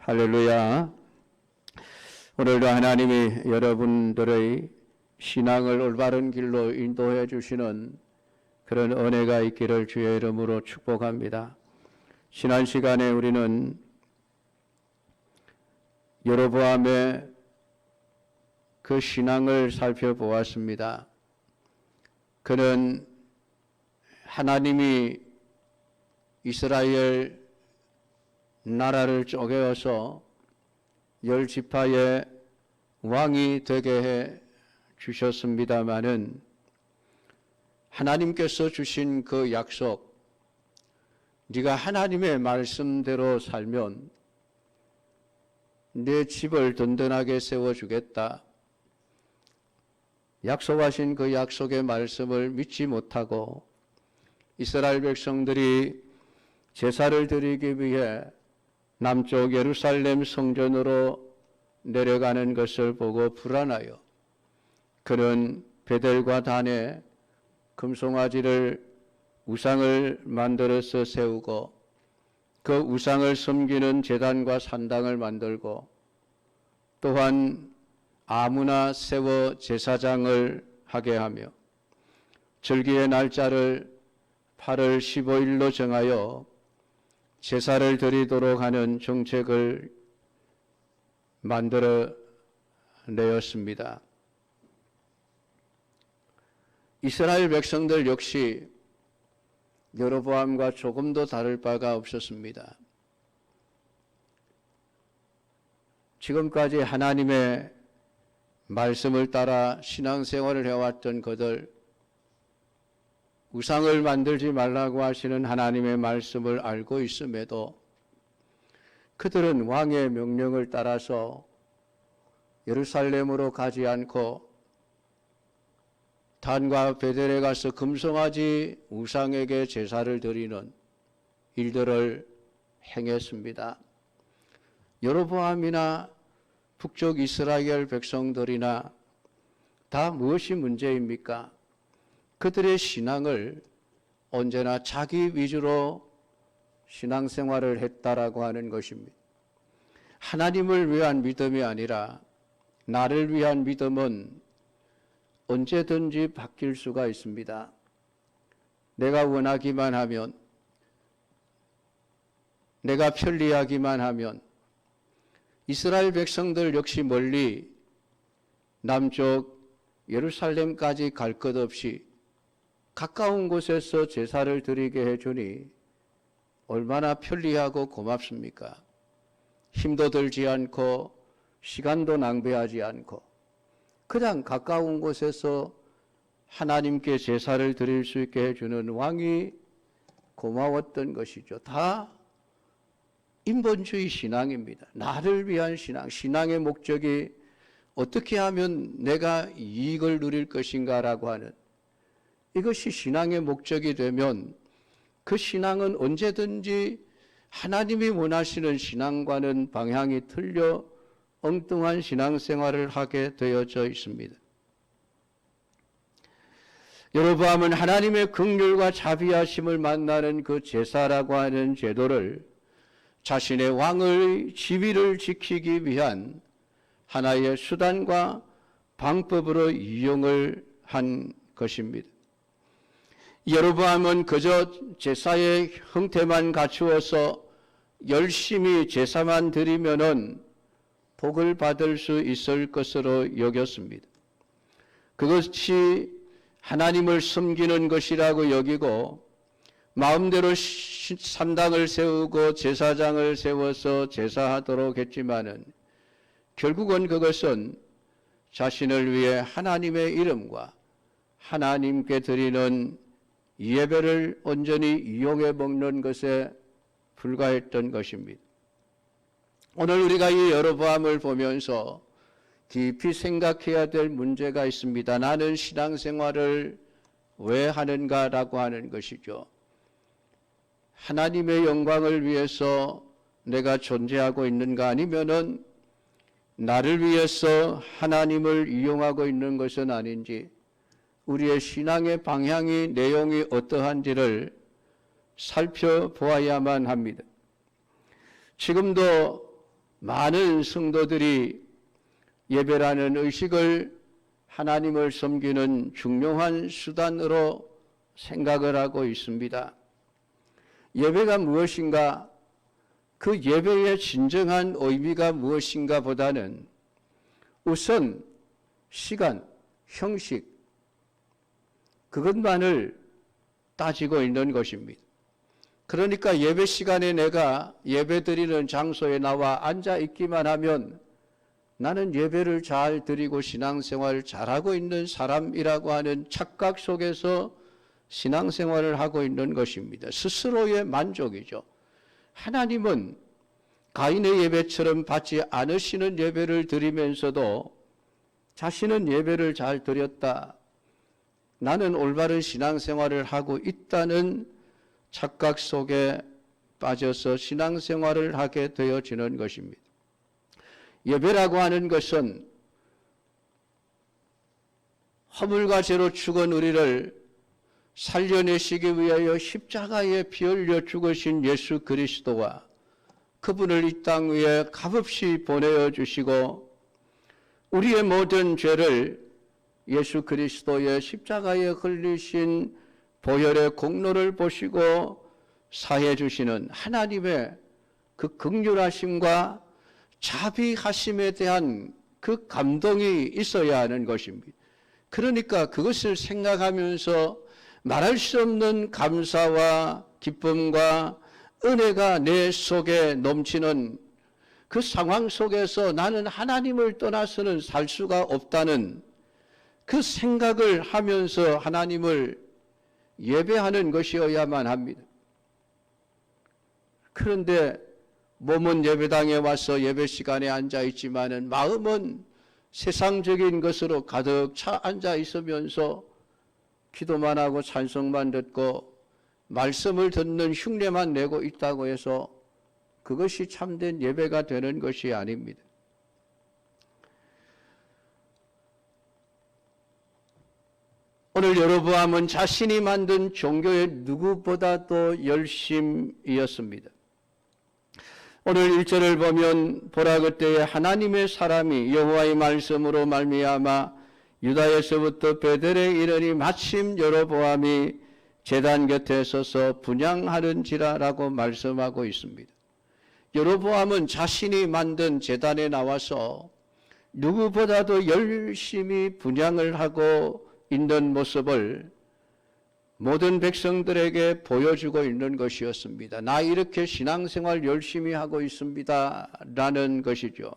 할렐루야. 오늘도 하나님이 여러분들의 신앙을 올바른 길로 인도해 주시는 그런 은혜가 있기를 주의 이름으로 축복합니다. 지난 시간에 우리는 여로보암의 그 신앙을 살펴보았습니다. 그는 하나님이 이스라엘 나라를 쪼개어서 10지파의 왕이 되게 해 주셨습니다마는 하나님께서 주신 그 약속, 네가 하나님의 말씀대로 살면 내 집을 든든하게 세워주겠다. 약속하신 그 약속의 말씀을 믿지 못하고 이스라엘 백성들이 제사를 드리기 위해 남쪽 예루살렘 성전으로 내려가는 것을 보고 불안하여 그는 베델과 단에 금송아지를 우상을 만들어서 세우고 그 우상을 섬기는 제단과 산당을 만들고 또한 아무나 세워 제사장을 하게 하며 절기의 날짜를 8월 15일로 정하여 제사를 드리도록 하는 정책을 만들어 내었습니다. 이스라엘 백성들 역시 여로보암과 조금도 다를 바가 없었습니다. 지금까지 하나님의 말씀을 따라 신앙생활을 해왔던 그들, 우상을 만들지 말라고 하시는 하나님의 말씀을 알고 있음에도 그들은 왕의 명령을 따라서 예루살렘으로 가지 않고 단과 베델에 가서 금송아지 우상에게 제사를 드리는 일들을 행했습니다. 여로보암이나 북쪽 이스라엘 백성들이나 다 무엇이 문제입니까? 그들의 신앙을 언제나 자기 위주로 신앙생활을 했다라고 하는 것입니다. 하나님을 위한 믿음이 아니라 나를 위한 믿음은 언제든지 바뀔 수가 있습니다. 내가 원하기만 하면, 내가 편리하기만 하면, 이스라엘 백성들 역시 멀리 남쪽 예루살렘까지 갈 것 없이 가까운 곳에서 제사를 드리게 해주니 얼마나 편리하고 고맙습니까? 힘도 들지 않고 시간도 낭비하지 않고 그냥 가까운 곳에서 하나님께 제사를 드릴 수 있게 해주는 왕이 고마웠던 것이죠. 다 인본주의 신앙입니다. 나를 위한 신앙, 신앙의 목적이 어떻게 하면 내가 이익을 누릴 것인가라고 하는 이것이 신앙의 목적이 되면 그 신앙은 언제든지 하나님이 원하시는 신앙과는 방향이 틀려 엉뚱한 신앙생활을 하게 되어져 있습니다. 여로보암은 하나님의 긍휼과 자비하심을 만나는 그 제사라고 하는 제도를 자신의 왕의 지위를 지키기 위한 하나의 수단과 방법으로 이용을 한 것입니다. 여로보암은 그저 제사의 형태만 갖추어서 열심히 제사만 드리면은 복을 받을 수 있을 것으로 여겼습니다. 그것이 하나님을 섬기는 것이라고 여기고 마음대로 산당을 세우고 제사장을 세워서 제사하도록 했지만은 결국은 그것은 자신을 위해 하나님의 이름과 하나님께 드리는 예배를 온전히 이용해 먹는 것에 불과했던 것입니다. 오늘 우리가 이 여로보암을 보면서 깊이 생각해야 될 문제가 있습니다. 나는 신앙생활을 왜 하는가라고 하는 것이죠. 하나님의 영광을 위해서 내가 존재하고 있는가, 아니면은 나를 위해서 하나님을 이용하고 있는 것은 아닌지, 우리의 신앙의 방향이, 내용이 어떠한지를 살펴보아야만 합니다. 지금도 많은 성도들이 예배라는 의식을 하나님을 섬기는 중요한 수단으로 생각을 하고 있습니다. 예배가 무엇인가? 그 예배의 진정한 의미가 무엇인가 보다는 우선 시간, 형식, 그것만을 따지고 있는 것입니다. 그러니까 예배 시간에 내가 예배드리는 장소에 나와 앉아 있기만 하면 나는 예배를 잘 드리고 신앙생활을 잘하고 있는 사람이라고 하는 착각 속에서 신앙생활을 하고 있는 것입니다. 스스로의 만족이죠. 하나님은 가인의 예배처럼 받지 않으시는 예배를 드리면서도 자신은 예배를 잘 드렸다, 나는 올바른 신앙생활을 하고 있다는 착각 속에 빠져서 신앙생활을 하게 되어지는 것입니다. 예배라고 하는 것은 허물과 죄로 죽은 우리를 살려내시기 위하여 십자가에 피 흘려 죽으신 예수 그리스도와 그분을 이 땅 위에 값없이 보내어 주시고 우리의 모든 죄를 예수 그리스도의 십자가에 흘리신 보혈의 공로를 보시고 사해 주시는 하나님의 그 긍휼하심과 자비하심에 대한 그 감동이 있어야 하는 것입니다. 그러니까 그것을 생각하면서 말할 수 없는 감사와 기쁨과 은혜가 내 속에 넘치는 그 상황 속에서 나는 하나님을 떠나서는 살 수가 없다는 그 생각을 하면서 하나님을 예배하는 것이어야만 합니다. 그런데 몸은 예배당에 와서 예배 시간에 앉아 있지만은 마음은 세상적인 것으로 가득 차 앉아 있으면서 기도만 하고 찬송만 듣고 말씀을 듣는 흉내만 내고 있다고 해서 그것이 참된 예배가 되는 것이 아닙니다. 오늘 여로보암은 자신이 만든 종교의 누구보다도 열심이었습니다. 오늘 1절을 보면 보라 그때에 하나님의 사람이 여호와의 말씀으로 말미암아 유다에서부터 베델에 이르니 마침 여로보암이 제단 곁에 서서 분향하는지라라고 말씀하고 있습니다. 여로보암은 자신이 만든 제단에 나와서 누구보다도 열심히 분향을 하고 있는 모습을 모든 백성들에게 보여주고 있는 것이었습니다. 나 이렇게 신앙생활 열심히 하고 있습니다 라는 것이죠.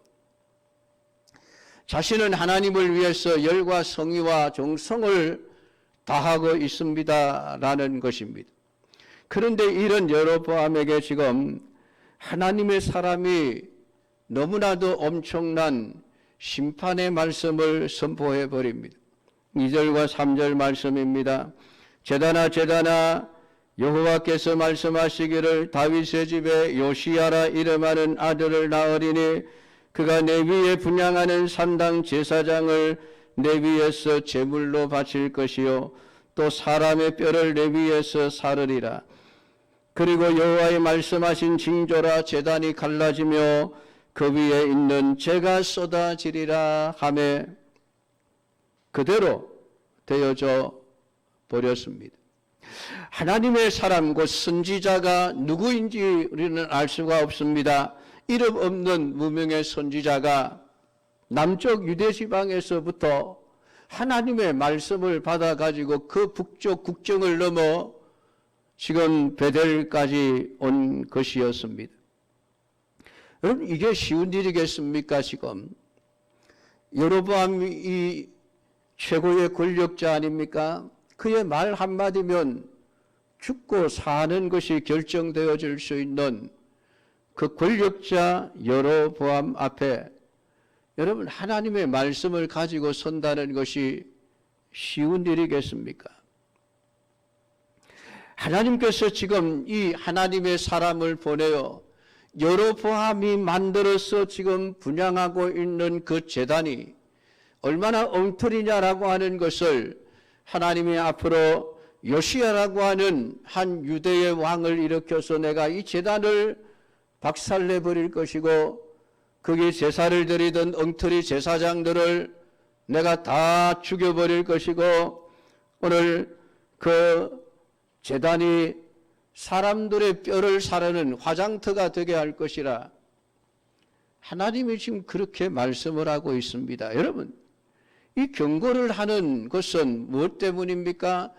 자신은 하나님을 위해서 열과 성의와 정성을 다하고 있습니다 라는 것입니다. 그런데 이런 여로보암에게 지금 하나님의 사람이 너무나도 엄청난 심판의 말씀을 선포해 버립니다. 2절과 3절 말씀입니다. 제단아 여호와께서 말씀하시기를 다윗의 집에 요시야라 이름하는 아들을 낳으리니 그가 내 위에 분향하는 산당 제사장을 내 위에서 제물로 바칠 것이요 또 사람의 뼈를 내 위에서 사르리라. 그리고 여호와의 말씀하신 징조라 제단이 갈라지며 그 위에 있는 재가 쏟아지리라 하매 그대로 되어져 버렸습니다. 하나님의 사람 곧 선지자가 누구인지 우리는 알 수가 없습니다. 이름 없는 무명의 선지자가 남쪽 유대 지방에서부터 하나님의 말씀을 받아가지고 그 북쪽 국경을 넘어 지금 베델까지 온 것이었습니다. 여러분 이게 쉬운 일이겠습니까? 지금 여로보암이 최고의 권력자 아닙니까? 그의 말 한마디면 죽고 사는 것이 결정되어질 수 있는 그 권력자 여로보암 앞에 여러분 하나님의 말씀을 가지고 선다는 것이 쉬운 일이겠습니까? 하나님께서 지금 이 하나님의 사람을 보내어 여로보암이 만들어서 지금 분향하고 있는 그 제단이 얼마나 엉터리냐라고 하는 것을 하나님이 앞으로 요시야라고 하는 한 유대의 왕을 일으켜서 내가 이 제단을 박살내버릴 것이고 거기 제사를 드리던 엉터리 제사장들을 내가 다 죽여버릴 것이고 오늘 그 제단이 사람들의 뼈를 사르는 화장터가 되게 할 것이라 하나님이 지금 그렇게 말씀을 하고 있습니다. 여러분, 이 경고를 하는 것은 무엇 때문입니까?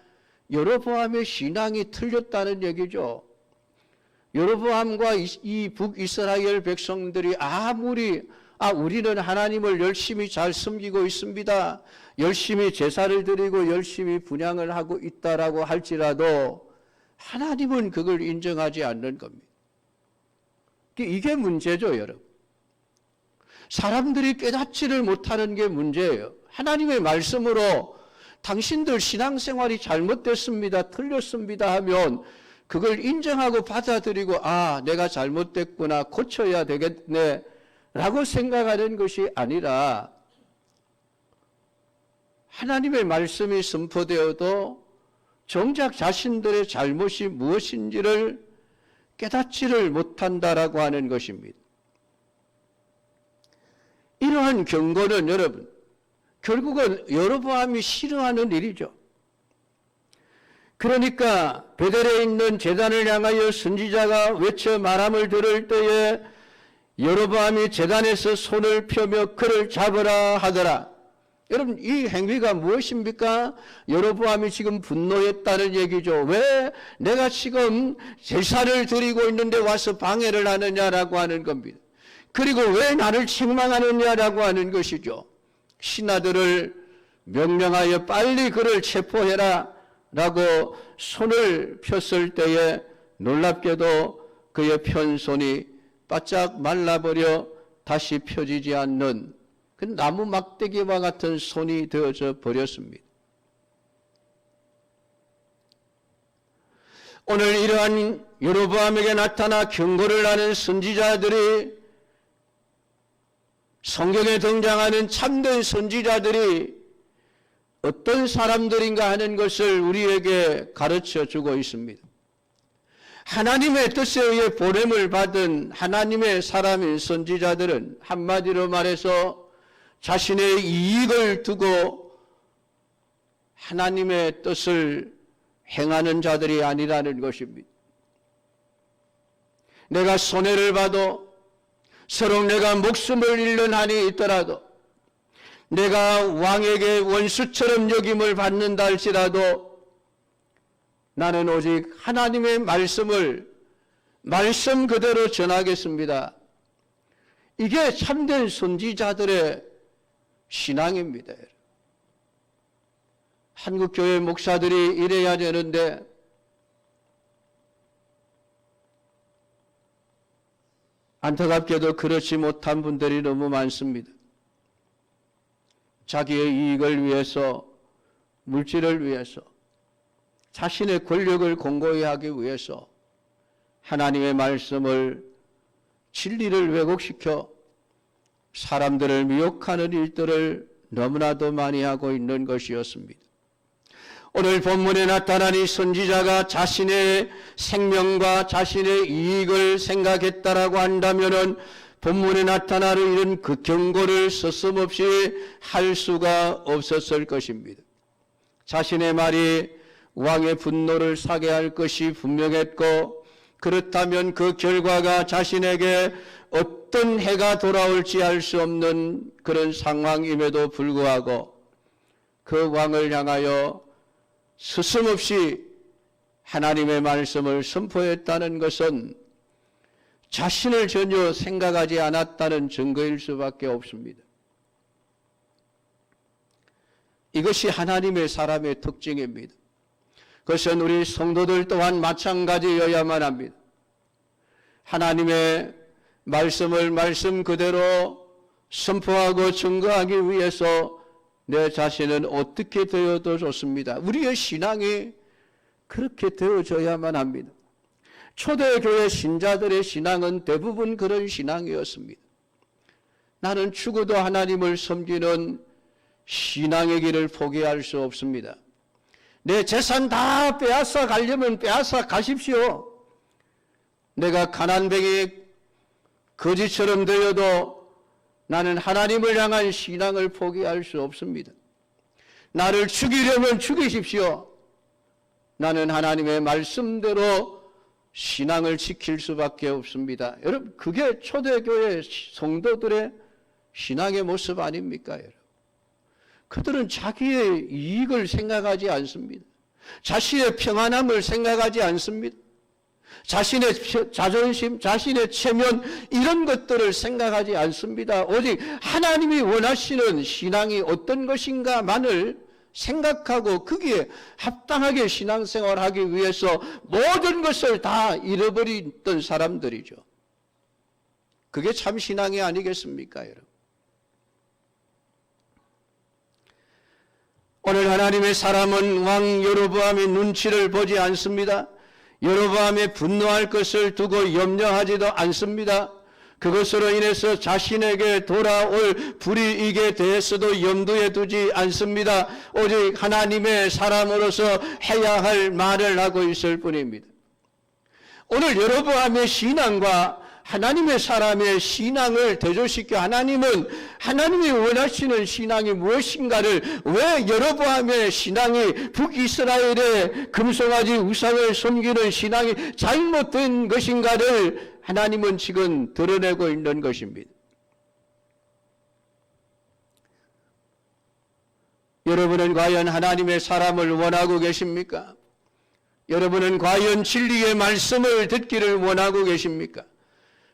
여로보암의 신앙이 틀렸다는 얘기죠. 여로보암과 이 북이스라엘 백성들이 아무리 우리는 하나님을 열심히 잘 섬기고 있습니다. 열심히 제사를 드리고 열심히 분향을 하고 있다라고 할지라도 하나님은 그걸 인정하지 않는 겁니다. 이게 문제죠, 여러분. 사람들이 깨닫지를 못하는 게 문제예요. 하나님의 말씀으로 당신들 신앙생활이 잘못됐습니다, 틀렸습니다 하면 그걸 인정하고 받아들이고 내가 잘못됐구나, 고쳐야 되겠네 라고 생각하는 것이 아니라 하나님의 말씀이 선포되어도 정작 자신들의 잘못이 무엇인지를 깨닫지를 못한다라고 하는 것입니다. 이러한 경고는 여러분 결국은 여로보암이 싫어하는 일이죠. 그러니까 베델에 있는 제단을 향하여 선지자가 외쳐 말함을 들을 때에 여로보암이 제단에서 손을 펴며 그를 잡으라 하더라. 여러분, 이 행위가 무엇입니까? 여로보암이 지금 분노했다는 얘기죠. 왜 내가 지금 제사를 드리고 있는데 와서 방해를 하느냐라고 하는 겁니다. 그리고 왜 나를 책망하느냐라고 하는 것이죠. 신하들을 명령하여 빨리 그를 체포해라 라고 손을 폈을 때에 놀랍게도 그의 편 손이 바짝 말라버려 다시 펴지지 않는 그 나무 막대기와 같은 손이 되어져 버렸습니다. 오늘 이러한 여로보암에게 나타나 경고를 하는 선지자들이 성경에 등장하는 참된 선지자들이 어떤 사람들인가 하는 것을 우리에게 가르쳐 주고 있습니다. 하나님의 뜻에 의해 보냄을 받은 하나님의 사람인 선지자들은 한마디로 말해서 자신의 이익을 두고 하나님의 뜻을 행하는 자들이 아니라는 것입니다. 내가 손해를 봐도 서로 내가 목숨을 잃는 한이 있더라도 내가 왕에게 원수처럼 여김을 받는다 할지라도 나는 오직 하나님의 말씀을 말씀 그대로 전하겠습니다. 이게 참된 선지자들의 신앙입니다. 한국교회 목사들이 이래야 되는데 안타깝게도 그렇지 못한 분들이 너무 많습니다. 자기의 이익을 위해서, 물질을 위해서, 자신의 권력을 공고히 하기 위해서 하나님의 말씀을, 진리를 왜곡시켜 사람들을 미혹하는 일들을 너무나도 많이 하고 있는 것이었습니다. 오늘 본문에 나타난 이 선지자가 자신의 생명과 자신의 이익을 생각했다라고 한다면은 본문에 나타나는 이런 그 경고를 서슴없이 할 수가 없었을 것입니다. 자신의 말이 왕의 분노를 사게 할 것이 분명했고 그렇다면 그 결과가 자신에게 어떤 해가 돌아올지 알 수 없는 그런 상황임에도 불구하고 그 왕을 향하여 스스럼없이 하나님의 말씀을 선포했다는 것은 자신을 전혀 생각하지 않았다는 증거일 수밖에 없습니다. 이것이 하나님의 사람의 특징입니다. 그것은 우리 성도들 또한 마찬가지여야만 합니다. 하나님의 말씀을 말씀 그대로 선포하고 증거하기 위해서 내 자신은 어떻게 되어도 좋습니다. 우리의 신앙이 그렇게 되어져야만 합니다. 초대교회 신자들의 신앙은 대부분 그런 신앙이었습니다. 나는 죽어도 하나님을 섬기는 신앙의 길을 포기할 수 없습니다. 내 재산 다 빼앗아 가려면 빼앗아 가십시오. 내가 가난뱅이 거지처럼 되어도 나는 하나님을 향한 신앙을 포기할 수 없습니다. 나를 죽이려면 죽이십시오. 나는 하나님의 말씀대로 신앙을 지킬 수밖에 없습니다. 여러분, 그게 초대교회 성도들의 신앙의 모습 아닙니까, 여러분? 그들은 자기의 이익을 생각하지 않습니다. 자신의 평안함을 생각하지 않습니다. 자신의 자존심, 자신의 체면, 이런 것들을 생각하지 않습니다. 오직 하나님이 원하시는 신앙이 어떤 것인가만을 생각하고 거기에 합당하게 신앙생활을 하기 위해서 모든 것을 다 잃어버렸던 사람들이죠. 그게 참 신앙이 아니겠습니까, 여러분? 오늘 하나님의 사람은 왕 여로보암의 눈치를 보지 않습니다. 여로보암이 분노할 것을 두고 염려하지도 않습니다. 그것으로 인해서 자신에게 돌아올 불이익에 대해서도 염두에 두지 않습니다. 오직 하나님의 사람으로서 해야 할 말을 하고 있을 뿐입니다. 오늘 여로보암의 신앙과 하나님의 사람의 신앙을 대조시켜 하나님은 하나님이 원하시는 신앙이 무엇인가를, 왜 여로보암의 신앙이 북이스라엘의 금송아지 우상을 섬기는 신앙이 잘못된 것인가를 하나님은 지금 드러내고 있는 것입니다. 여러분은 과연 하나님의 사람을 원하고 계십니까? 여러분은 과연 진리의 말씀을 듣기를 원하고 계십니까?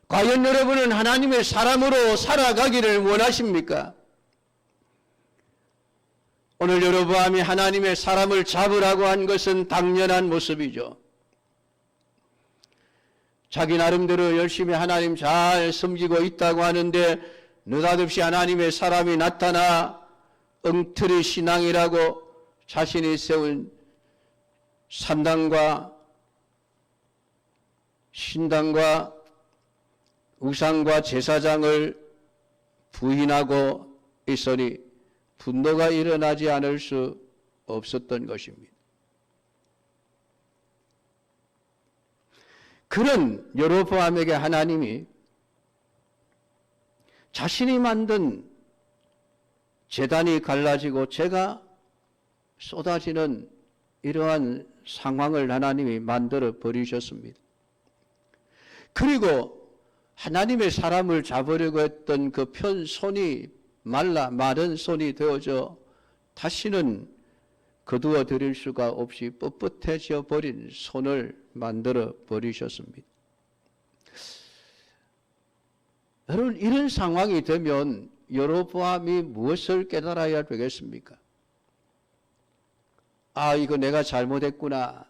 과연 여러분은 하나님의 사람으로 살아가기를 원하십니까? 오늘 여로보암이 하나님의 사람을 잡으라고 한 것은 당연한 모습이죠. 자기 나름대로 열심히 하나님 잘 섬기고 있다고 하는데 느닷없이 하나님의 사람이 나타나 엉터리 신앙이라고 자신이 세운 산당과 신당과 우상과 제사장을 부인하고 있으니 분노가 일어나지 않을 수 없었던 것입니다. 그런 여로보암에게 하나님이 자신이 만든 제단이 갈라지고 죄가 쏟아지는 이러한 상황을 하나님이 만들어 버리셨습니다. 그리고 하나님의 사람을 잡으려고 했던 그 편 손이 말라 마른 손이 되어져 다시는 거두어 드릴 수가 없이 뻣뻣해져 버린 손을 만들어 버리셨습니다. 여러분, 이런 상황이 되면 여로보암이 무엇을 깨달아야 되겠습니까? 아, 이거 내가 잘못했구나.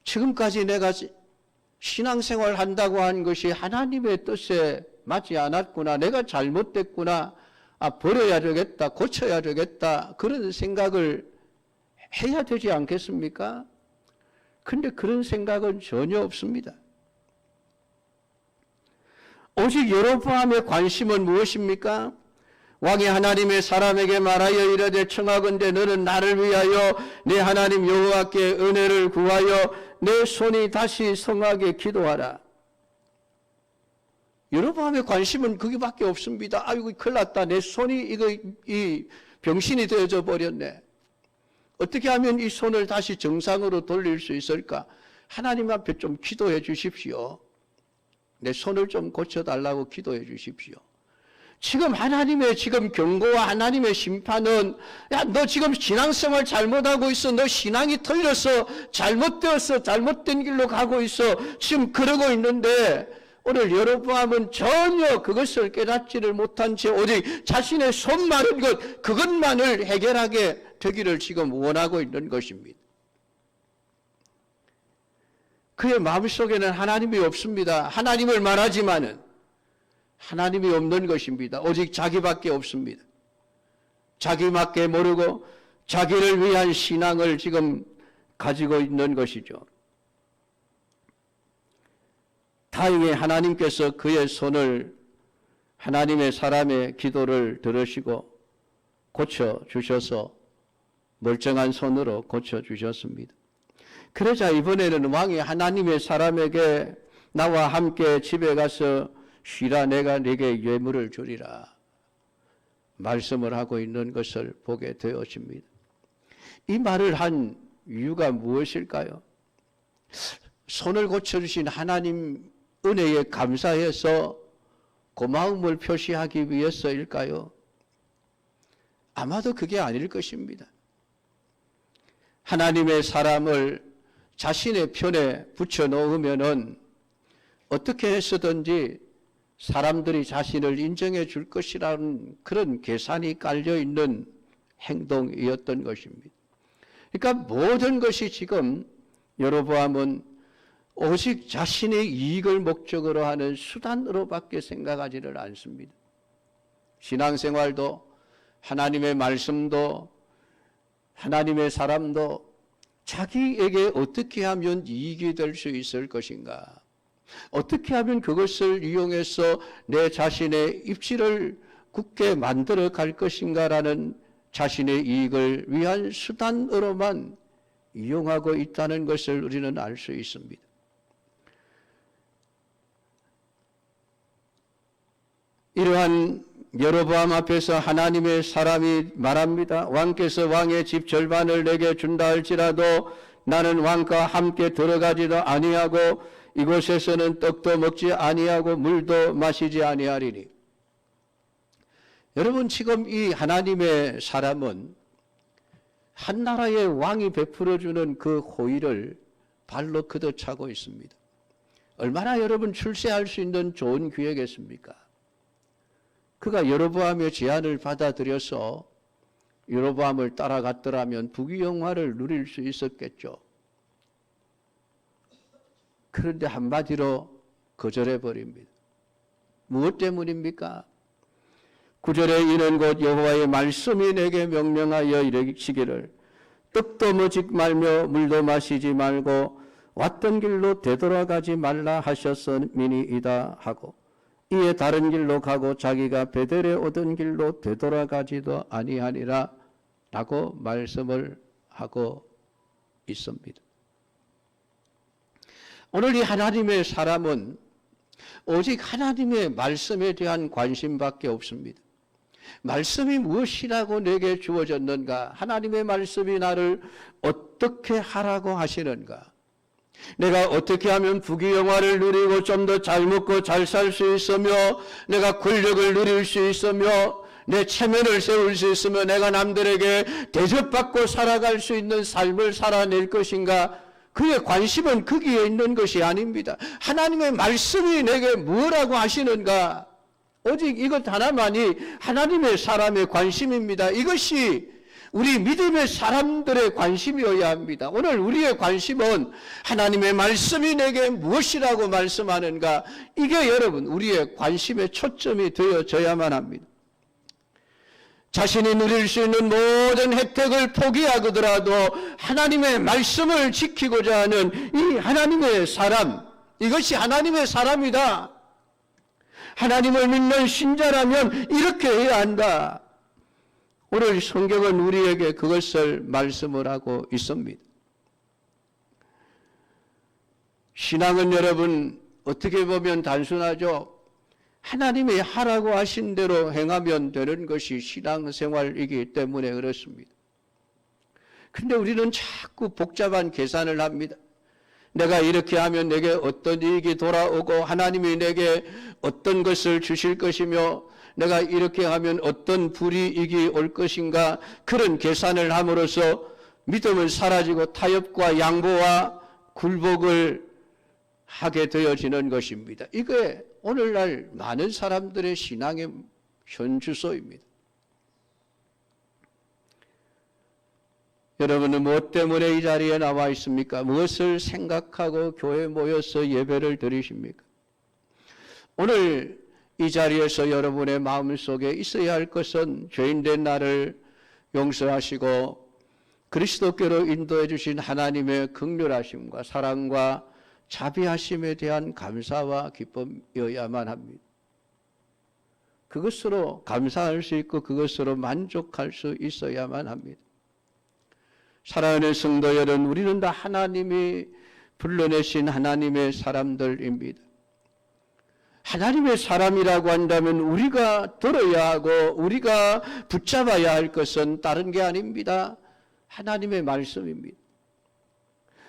지금까지 내가 신앙생활 한다고 한 것이 하나님의 뜻에 맞지 않았구나. 내가 잘못됐구나. 아, 버려야 되겠다. 고쳐야 되겠다. 그런 생각을 해야 되지 않겠습니까? 근데 그런 생각은 전혀 없습니다. 오직 여로보암의 관심은 무엇입니까? 왕이 하나님의 사람에게 말하여 이르되 청하건대 너는 나를 위하여 내 하나님 여호와께 은혜를 구하여 내 손이 다시 성하게 기도하라. 여로보암의 관심은 거기밖에 없습니다. 아이고 큰일 났다. 내 손이 이 병신이 되어져 버렸네. 어떻게 하면 이 손을 다시 정상으로 돌릴 수 있을까? 하나님 앞에 좀 기도해 주십시오. 내 손을 좀 고쳐달라고 기도해 주십시오. 지금 하나님의 경고와 하나님의 심판은, 야, 너 지금 신앙생활 잘못하고 있어. 너 신앙이 틀렸어. 잘못되었어. 잘못된 길로 가고 있어. 지금 그러고 있는데 오늘 여로보암은 전혀 그것을 깨닫지를 못한 채 오직 자신의 손 마른 것, 그것만을 해결하게 되기를 지금 원하고 있는 것입니다. 그의 마음속에는 하나님이 없습니다. 하나님을 말하지만은 하나님이 없는 것입니다. 오직 자기밖에 없습니다. 자기밖에 모르고 자기를 위한 신앙을 지금 가지고 있는 것이죠. 다행히 하나님께서 그의 손을, 하나님의 사람의 기도를 들으시고 고쳐주셔서 멀쩡한 손으로 고쳐주셨습니다. 그러자 이번에는 왕이 하나님의 사람에게 나와 함께 집에 가서 쉬라 내가 네게 예물을 주리라 말씀을 하고 있는 것을 보게 되어집니다. 이 말을 한 이유가 무엇일까요? 손을 고쳐주신 하나님 은혜에 감사해서 고마움을 표시하기 위해서일까요? 아마도 그게 아닐 것입니다. 하나님의 사람을 자신의 편에 붙여놓으면은 어떻게 해서든지 사람들이 자신을 인정해 줄 것이라는 그런 계산이 깔려있는 행동이었던 것입니다. 그러니까 모든 것이 지금 여로보암은 오직 자신의 이익을 목적으로 하는 수단으로밖에 생각하지를 않습니다. 신앙생활도 하나님의 말씀도 하나님의 사람도 자기에게 어떻게 하면 이익이 될 수 있을 것인가, 어떻게 하면 그것을 이용해서 내 자신의 입지를 굳게 만들어 갈 것인가라는 자신의 이익을 위한 수단으로만 이용하고 있다는 것을 우리는 알 수 있습니다. 이러한 여로보암 앞에서 하나님의 사람이 말합니다. 왕께서 왕의 집 절반을 내게 준다 할지라도 나는 왕과 함께 들어가지도 아니하고 이곳에서는 떡도 먹지 아니하고 물도 마시지 아니하리니. 여러분, 지금 이 하나님의 사람은 한 나라의 왕이 베풀어주는 그 호의를 발로 걷어차고 있습니다. 얼마나 여러분 출세할 수 있는 좋은 기회겠습니까? 그가 여로보암의 제안을 받아들여서 여로보암을 따라갔더라면 부귀영화를 누릴 수 있었겠죠. 그런데 한마디로 거절해버립니다. 무엇 때문입니까? 9절에 이는 곧 여호와의 말씀이 내게 명령하여 이르시기를 떡도 먹지 말며 물도 마시지 말고 왔던 길로 되돌아가지 말라 하셨음이니이다 하고 이에 다른 길로 가고 자기가 베델에 오던 길로 되돌아가지도 아니하니라 라고 말씀을 하고 있습니다. 오늘 이 하나님의 사람은 오직 하나님의 말씀에 대한 관심밖에 없습니다. 말씀이 무엇이라고 내게 주어졌는가? 하나님의 말씀이 나를 어떻게 하라고 하시는가? 내가 어떻게 하면 부귀영화를 누리고 좀 더 잘 먹고 잘 살 수 있으며 내가 권력을 누릴 수 있으며 내 체면을 세울 수 있으며 내가 남들에게 대접받고 살아갈 수 있는 삶을 살아낼 것인가? 그의 관심은 거기에 있는 것이 아닙니다. 하나님의 말씀이 내게 뭐라고 하시는가? 오직 이것 하나만이 하나님의 사람의 관심입니다. 이것이 우리 믿음의 사람들의 관심이어야 합니다. 오늘 우리의 관심은 하나님의 말씀이 내게 무엇이라고 말씀하는가? 이게 여러분 우리의 관심의 초점이 되어져야만 합니다. 자신이 누릴 수 있는 모든 혜택을 포기하더라도 하나님의 말씀을 지키고자 하는 이 하나님의 사람, 이것이 하나님의 사람이다. 하나님을 믿는 신자라면 이렇게 해야 한다. 오늘 성경은 우리에게 그것을 말씀을 하고 있습니다. 신앙은 여러분 어떻게 보면 단순하죠. 하나님이 하라고 하신 대로 행하면 되는 것이 신앙생활이기 때문에 그렇습니다. 그런데 우리는 자꾸 복잡한 계산을 합니다. 내가 이렇게 하면 내게 어떤 이익이 돌아오고 하나님이 내게 어떤 것을 주실 것이며 내가 이렇게 하면 어떤 불이익이 올 것인가, 그런 계산을 함으로써 믿음은 사라지고 타협과 양보와 굴복을 하게 되어지는 것입니다. 이게 오늘날 많은 사람들의 신앙의 현주소입니다. 여러분은 무엇 때문에 이 자리에 나와 있습니까? 무엇을 생각하고 교회에 모여서 예배를 드리십니까? 오늘 이 자리에서 여러분의 마음속에 있어야 할 것은 죄인된 나를 용서하시고 그리스도께로 인도해 주신 하나님의 긍휼하심과 사랑과 자비하심에 대한 감사와 기쁨이어야만 합니다. 그것으로 감사할 수 있고 그것으로 만족할 수 있어야만 합니다. 사랑하는 성도 여러분, 우리는 다 하나님이 불러내신 하나님의 사람들입니다. 하나님의 사람이라고 한다면 우리가 들어야 하고 우리가 붙잡아야 할 것은 다른 게 아닙니다. 하나님의 말씀입니다.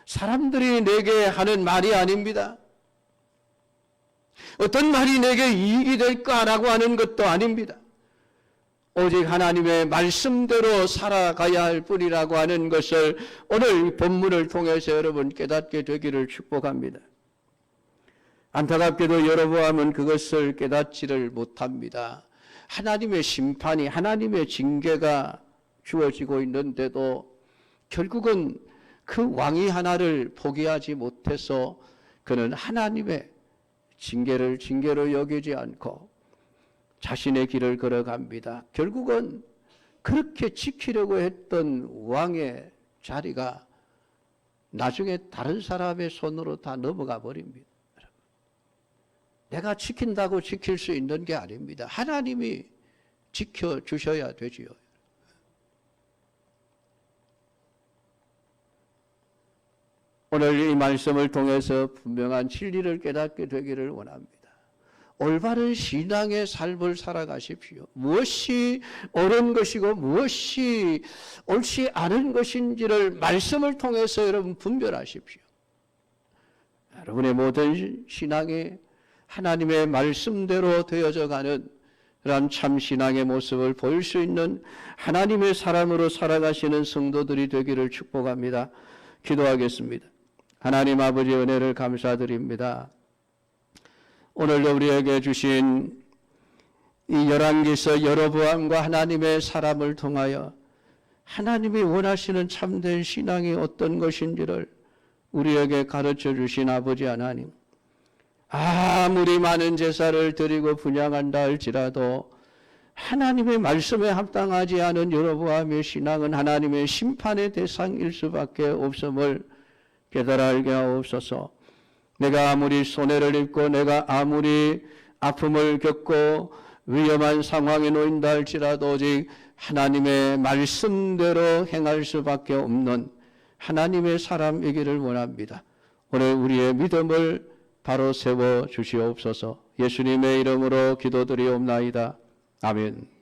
사람들이 내게 하는 말이 아닙니다. 어떤 말이 내게 이익이 될까라고 하는 것도 아닙니다. 오직 하나님의 말씀대로 살아가야 할 뿐이라고 하는 것을 오늘 이 본문을 통해서 여러분 깨닫게 되기를 축복합니다. 안타깝게도 여로보암은 그것을 깨닫지를 못합니다. 하나님의 심판이, 하나님의 징계가 주어지고 있는데도 결국은 그 왕위 하나를 포기하지 못해서 그는 하나님의 징계를 징계로 여기지 않고 자신의 길을 걸어갑니다. 결국은 그렇게 지키려고 했던 왕의 자리가 나중에 다른 사람의 손으로 다 넘어가 버립니다. 내가 지킨다고 지킬 수 있는 게 아닙니다. 하나님이 지켜주셔야 되지요. 오늘 이 말씀을 통해서 분명한 진리를 깨닫게 되기를 원합니다. 올바른 신앙의 삶을 살아가십시오. 무엇이 옳은 것이고 무엇이 옳지 않은 것인지를 말씀을 통해서 여러분 분별하십시오. 여러분의 모든 신앙이 하나님의 말씀대로 되어져 가는 그런 참 신앙의 모습을 보일 수 있는 하나님의 사람으로 살아가시는 성도들이 되기를 축복합니다. 기도하겠습니다. 하나님 아버지 은혜를 감사드립니다. 오늘도 우리에게 주신 이 열왕기서 여로보암과 하나님의 사람을 통하여 하나님이 원하시는 참된 신앙이 어떤 것인지를 우리에게 가르쳐 주신 아버지 하나님, 아무리 많은 제사를 드리고 분향한다 할지라도 하나님의 말씀에 합당하지 않은 여로보암의 신앙은 하나님의 심판의 대상일 수밖에 없음을 깨달아 알게 하옵소서. 내가 아무리 손해를 입고 내가 아무리 아픔을 겪고 위험한 상황에 놓인다 할지라도 오직 하나님의 말씀대로 행할 수밖에 없는 하나님의 사람이기를 원합니다. 오늘 우리의 믿음을 바로 세워 주시옵소서. 예수님의 이름으로 기도드리옵나이다. 아멘.